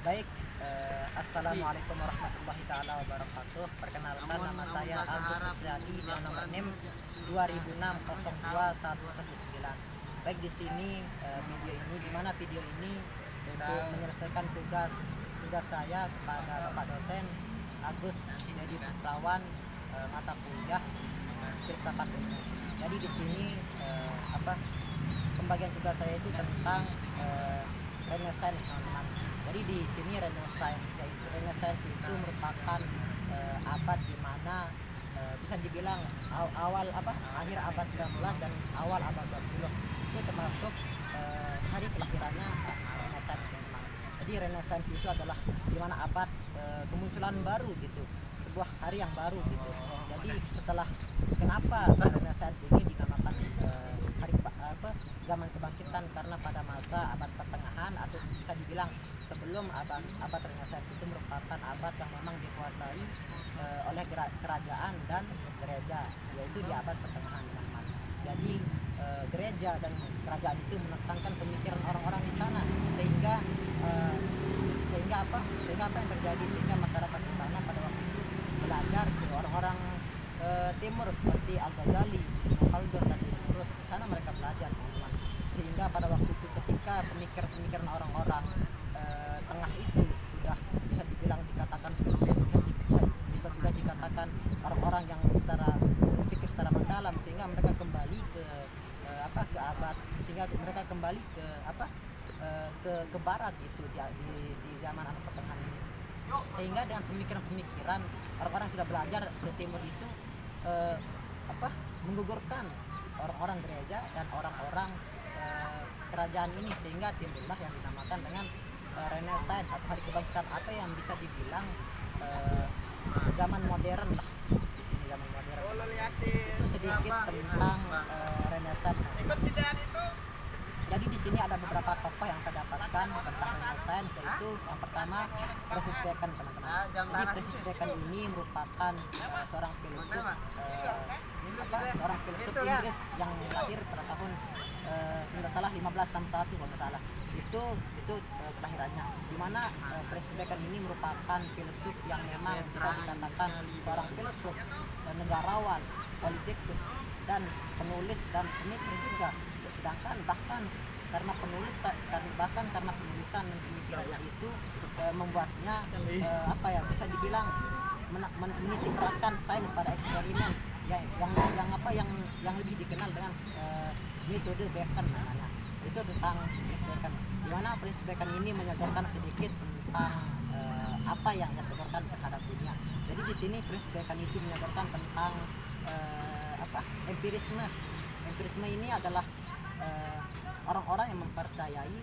Baik, Assalamualaikum warahmatullahi taala wabarakatuh. Perkenalkan, nama saya Agus Supriyadi dengan nomor NIM 2006021119. Baik, di sini di mana video ini untuk menyelesaikan tugas saya kepada Bapak dosen Agus Dedi Putrawan, mata kuliah filsafat umum. Jadi di sini pembagian tugas saya itu tentang Renaissance, teman-teman. Jadi di sini Renaissance itu merupakan abad di mana bisa dibilang akhir abad 19 dan awal abad 20. Itu termasuk hari kelahirannya Renaissance, teman-teman. Jadi Renaissance itu adalah di mana abad kemunculan baru gitu, sebuah hari yang baru gitu. Jadi setelah kenapa Renaissance ini dinamakan zaman kebangkitan, karena pada masa abad pertengahan atau bisa dibilang sebelum abad Renaissance itu merupakan abad yang memang dikuasai oleh kerajaan dan gereja, yaitu di abad pertengahan, teman-teman. Jadi gereja dan kerajaan itu menekankan pemikiran orang-orang di sana, sehingga apa yang terjadi, sehingga masyarakat di sana pada waktu itu belajar ke orang-orang timur seperti Al-Ghazali, Ibnu Khaldun dan terus di sana mereka belajar, teman-teman. Sehingga pada waktu itu ketika pemikiran orang-orang tengah itu sudah bisa dibilang dikatakan filsuf, bisa juga dikatakan orang-orang yang berpikir secara mendalam, sehingga mereka kembali ke abad, sehingga mereka kembali ke barat itu di zaman abad pertengahan ini. Sehingga dengan pemikiran-pemikiran orang-orang sudah belajar ke timur itu menggugurkan orang-orang gereja dan orang-orang kerajaan ini, sehingga timbullah yang dinamakan dengan Renaissance atau hari kebangkitan, atau yang bisa dibilang zaman modern lah. Di sini zaman modern. Itu sedikit tentang Renaissance. Jadi di sini ada beberapa tokoh yang saya dapatkan tentang Renaissance, yaitu yang pertama Francis Bacon, teman-teman. Jadi Francis Bacon ini merupakan seorang filsuf Inggris yang lahir pada tahun tidak salah 1561 kalau tidak salah. Itu kelahirannya. Di mana Francis Bacon ini merupakan filsuf yang memang bisa dikatakan seorang filsuf, negarawan, politikus, dan penulis dan pemikir juga. Sedangkan bahkan karena penulisan dan pemikirannya itu membuatnya bisa dibilang menitik beratkan sains pada eksperimen yang lebih dikenal dengan metode Bacon namanya. Itu tentang Francis Bacon, di mana Francis Bacon ini menyodorkan sedikit tentang apa yang dia sodorkan terhadap dunia. Jadi di sini Francis Bacon itu menyodorkan tentang empirisme. Empirisme ini adalah orang-orang yang mempercayai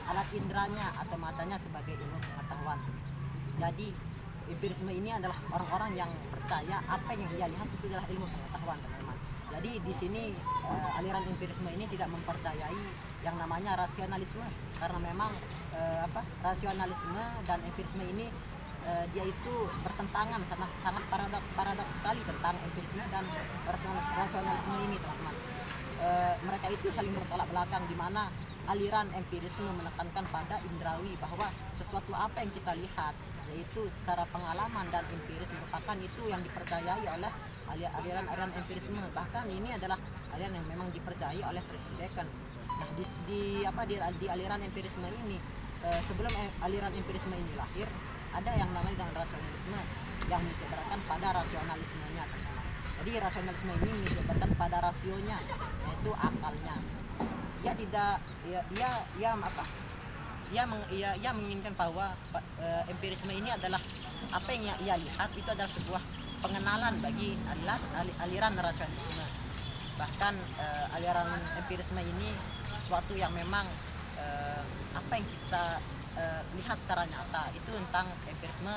alat indranya atau matanya sebagai ilmu pengetahuan. Jadi empirisme ini adalah orang-orang yang percaya apa yang ia lihat itu adalah ilmu pengetahuan, teman-teman. Jadi di sini aliran empirisme ini tidak mempercayai yang namanya rasionalisme, karena memang rasionalisme dan empirisme ini dia itu bertentangan, sangat paradoks sekali tentang empirisme dan rasionalisme ini, teman-teman. Mereka itu saling bertolak belakang, di mana aliran empirisme menekankan pada indrawi, bahwa sesuatu apa yang kita lihat, yaitu secara pengalaman, dan empiris merupakan itu yang dipercayai oleh aliran empirisme. Bahkan ini adalah aliran yang memang dipercayai oleh Francis Bacon. Nah, di aliran empirisme ini, sebelum aliran empirisme ini lahir, ada yang namanya dengan rasionalisme yang menyebarkan pada rasionalismenya, teman-teman. Jadi rasionalisme ini menyebarkan pada rasionya, yaitu akalnya. Ia menginginkan bahwa empirisme ini adalah apa yang ia lihat itu adalah sebuah pengenalan bagi aliran rasionalisme. Bahkan aliran empirisme ini sesuatu yang memang apa yang kita lihat secara nyata itu tentang empirisme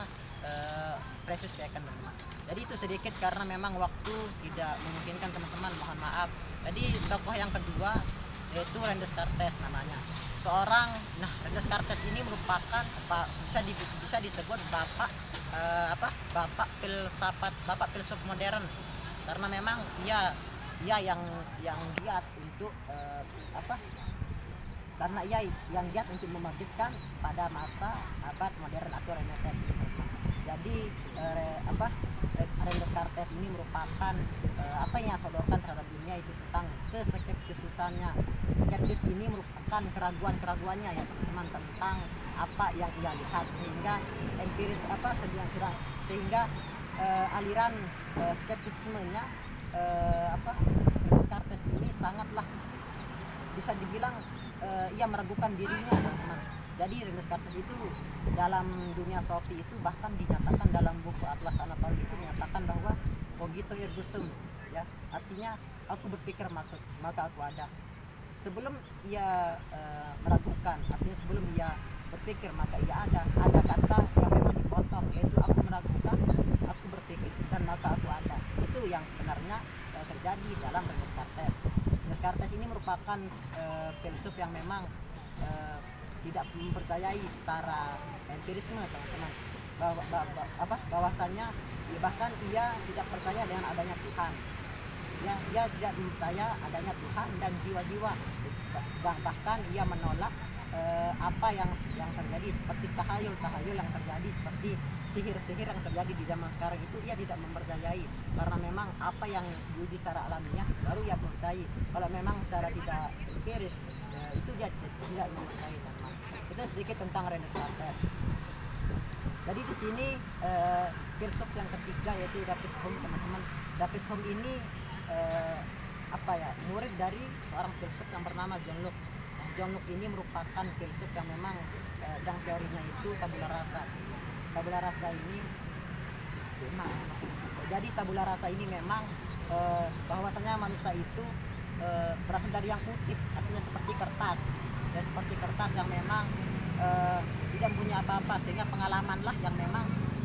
Francis Bacon, teman-teman. Jadi itu sedikit karena memang waktu tidak memungkinkan, teman-teman, mohon maaf. Jadi tokoh yang kedua yaitu René Descartes namanya. René Descartes ini merupakan bisa disebut bapak filsuf modern, karena memang ia yang giat untuk karena ia yang giat untuk membangkitkan pada masa abad modern atau Renaissance. Jadi Rene Descartes ini merupakan apa yang sodorkan terhadap dunia itu tentang keskeptisisannya. Skeptis ini merupakan keraguan-keraguannya ya teman-teman tentang apa yang ia lihat, sehingga empiris sehingga aliran skeptisismenya Descartes ini sangatlah bisa dibilang ia meragukan dirinya teman-teman. Jadi Rene Descartes itu dalam dunia Sofi itu bahkan dinyatakan dalam buku Atlas Anatoli itu menyatakan bahwa cogito ergo sum, ya, artinya aku berpikir maka aku ada. Sebelum ia meragukan, artinya sebelum ia berpikir maka ia ada kata yang memang dipotong, yaitu aku meragukan, aku berpikir, dan maka aku ada. Itu yang sebenarnya terjadi dalam Rene Descartes. Descartes ini merupakan filsuf yang memang tidak mempercayai secara empirisme teman-teman, bahwasannya bahkan ia tidak percaya dengan adanya Tuhan, ya, ia tidak percaya adanya Tuhan dan jiwa-jiwa, bahkan ia menolak apa yang terjadi seperti tahayul yang terjadi, seperti sihir yang terjadi di zaman sekarang itu ia tidak mempercayai, karena memang apa yang diuji secara alamiah baru ia percayai. Kalau memang secara tidak empiris itu dia tidak mempercayai. Itu sedikit tentang Rene Descartes. Jadi di sini filsuf yang ketiga yaitu David Hume teman-teman. David Hume ini murid dari seorang filsuf yang bernama John Locke. John Locke ini merupakan filsuf yang memang dan teorinya itu tabula rasa. Tabula rasa ini jadi tabula rasa ini memang bahwasanya manusia itu berasal dari yang putih, artinya seperti kertas, ya, seperti kertas yang memang tidak punya apa-apa, sehingga pengalamanlah yang memang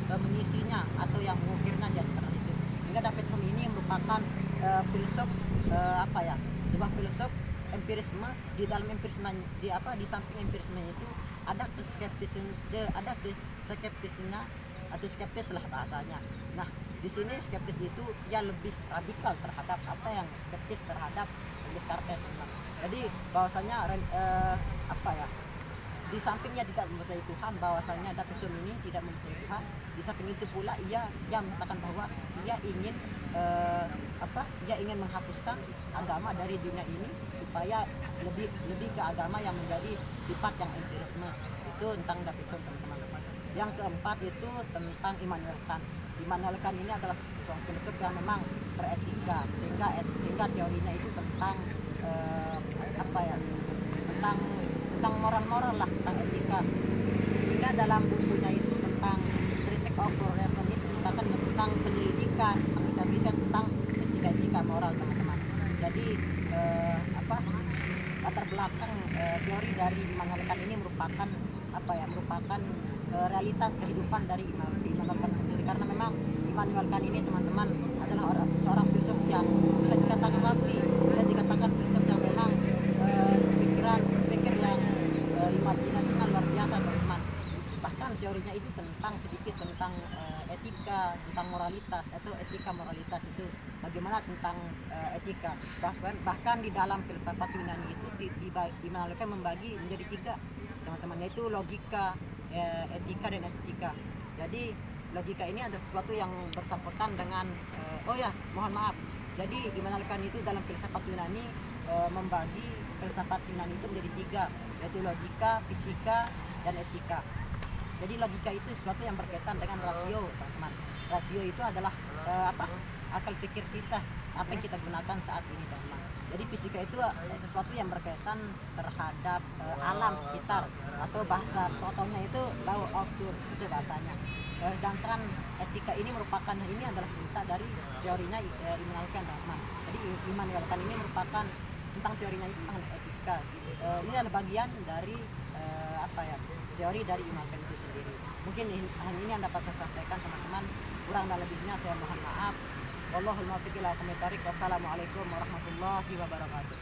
mengisinya atau yang mengukirnya jadi kertas itu. Sehingga David Hume ini merupakan filsuf sebuah filsuf empirisme. Di dalam empirisme di samping empirisme itu ada skeptisnya atau skeptis lah bahasanya. Nah, di sini skeptis itu ya lebih radikal terhadap apa yang skeptis terhadap Descartes. Jadi bahwasanya di sampingnya tidak mempercayai Tuhan, bahwasanya David Hume ini tidak mempercayai Tuhan. Di samping itu pula ia mengatakan bahwa ia ingin menghapuskan agama dari dunia ini supaya lebih ke agama yang menjadi sifat yang empirisme. Itu tentang David Hume teman-teman. Yang keempat itu tentang Immanuel Kant. Immanuel Kant ini adalah seorang filsuf yang memang beretika, sehingga teorinya itu tentang tentang moral lah, tentang etika. Sehingga dalam bukunya itu tentang Critique of Reason itu menyatakan tentang penyelidikan, tentang riset tentang etika moral teman-teman. Jadi latar belakang teori dari Immanuel Kant ini merupakan realitas kehidupan dari Immanuel Kant sendiri, karena memang Immanuel Kant ini teman-teman adalah seorang filsuf yang bisa dikatakan rapi, bisa dikatakan filsuf yang memang pikir yang imajinasinya luar biasa teman-teman. Bahkan teorinya itu sedikit tentang etika, tentang moralitas atau etika moralitas itu bagaimana tentang etika. Bahkan di dalam filsafat Yunani itu Immanuel Kant membagi menjadi 3 teman-teman, yaitu logika, etika dan estetika. Jadi logika ini adalah sesuatu yang bersangkutan dengan jadi Immanuel Kant itu dalam filsafat Yunani membagi filsafat Yunani itu menjadi 3, yaitu logika, fisika, dan etika. Jadi logika itu sesuatu yang berkaitan dengan rasio teman-teman. Rasio itu adalah akal pikir kita, apa yang kita gunakan saat ini teman-teman. Jadi fisika itu sesuatu yang berkaitan terhadap alam sekitar, atau bahasa sepotongnya itu law of truth itu bahasanya. Sedangkan etika ini adalah pusat dari teorinya Immanuel Kant teman-teman. Jadi Immanuel Kant ini merupakan tentang teorinya itu tentang etika. Ini adalah bagian dari teori dari Immanuel Kant itu sendiri. Mungkin hanya ini yang dapat saya sampaikan teman-teman. Kurang dan lebihnya saya mohon maaf. Wallahul muwaffiq ila aqwamit thoriq. Wassalamualaikum warahmatullahi wabarakatuh.